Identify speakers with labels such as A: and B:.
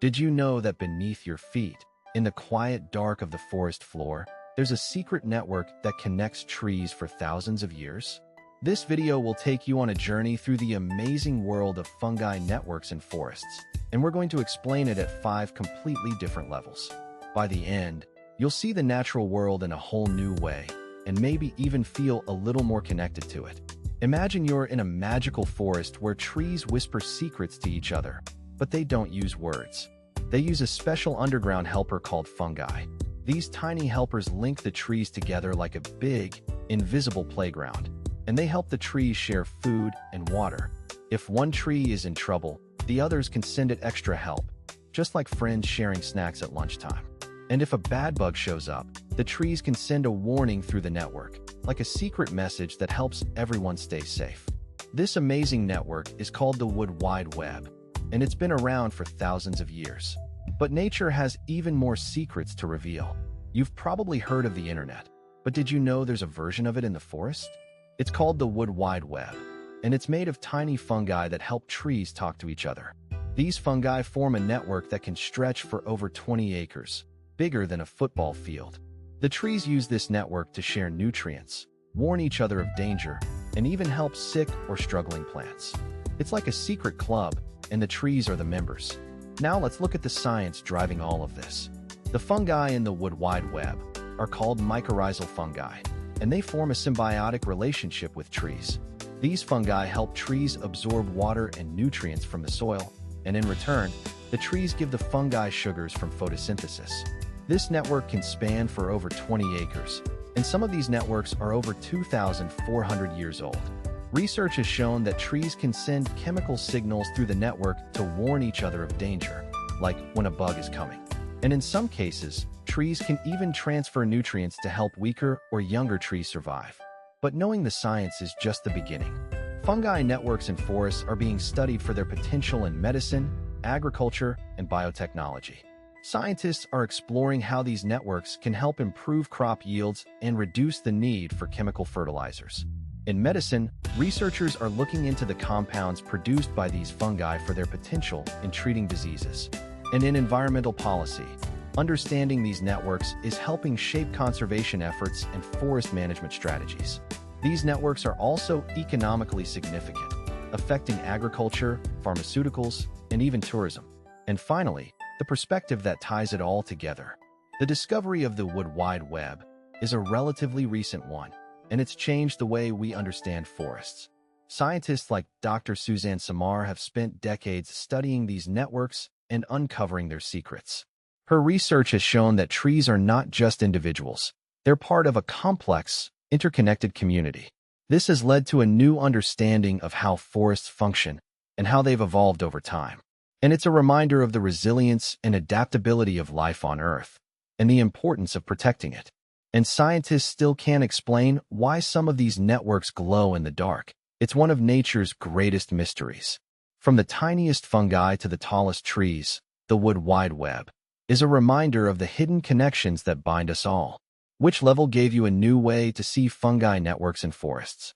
A: Did you know that beneath your feet, in the quiet dark of the forest floor, there's a secret network that connects trees for thousands of years? This video will take you on a journey through the amazing world of fungi networks in forests, and we're going to explain it at 5 completely different levels. By the end, you'll see the natural world in a whole new way, and maybe even feel a little more connected to it. Imagine you're in a magical forest where trees whisper secrets to each other, but they don't use words. They use a special underground helper called fungi. These tiny helpers link the trees together like a big, invisible playground, and they help the trees share food and water. If one tree is in trouble, the others can send it extra help, just like friends sharing snacks at lunchtime. And if a bad bug shows up, the trees can send a warning through the network, like a secret message that helps everyone stay safe. This amazing network is called the Wood Wide Web, and it's been around for thousands of years. But nature has even more secrets to reveal. You've probably heard of the internet, but did you know there's a version of it in the forest? It's called the Wood Wide Web, and it's made of tiny fungi that help trees talk to each other. These fungi form a network that can stretch for over 20 acres, bigger than a football field. The trees use this network to share nutrients, warn each other of danger, and even help sick or struggling plants. It's like a secret club, and the trees are the members. Now let's look at the science driving all of this. The fungi in the Wood Wide Web are called mycorrhizal fungi, and they form a symbiotic relationship with trees. These fungi help trees absorb water and nutrients from the soil, and in return, the trees give the fungi sugars from photosynthesis. This network can span for over 20 acres, and some of these networks are over 2,400 years old. Research has shown that trees can send chemical signals through the network to warn each other of danger, like when a bug is coming. And in some cases, trees can even transfer nutrients to help weaker or younger trees survive. But knowing the science is just the beginning. Fungi networks in forests are being studied for their potential in medicine, agriculture, and biotechnology. Scientists are exploring how these networks can help improve crop yields and reduce the need for chemical fertilizers. In medicine, researchers are looking into the compounds produced by these fungi for their potential in treating diseases. And in environmental policy, understanding these networks is helping shape conservation efforts and forest management strategies. These networks are also economically significant, affecting agriculture, pharmaceuticals, and even tourism. And finally, the perspective that ties it all together. The discovery of the Wood Wide Web is a relatively recent one, and it's changed the way we understand forests. Scientists like Dr. Suzanne Samar have spent decades studying these networks and uncovering their secrets. Her research has shown that trees are not just individuals. They're part of a complex, interconnected community. This has led to a new understanding of how forests function and how they've evolved over time. And it's a reminder of the resilience and adaptability of life on Earth and the importance of protecting it. And scientists still can't explain why some of these networks glow in the dark. It's one of nature's greatest mysteries. From the tiniest fungi to the tallest trees, the Wood Wide Web is a reminder of the hidden connections that bind us all. Which level gave you a new way to see fungi networks in forests?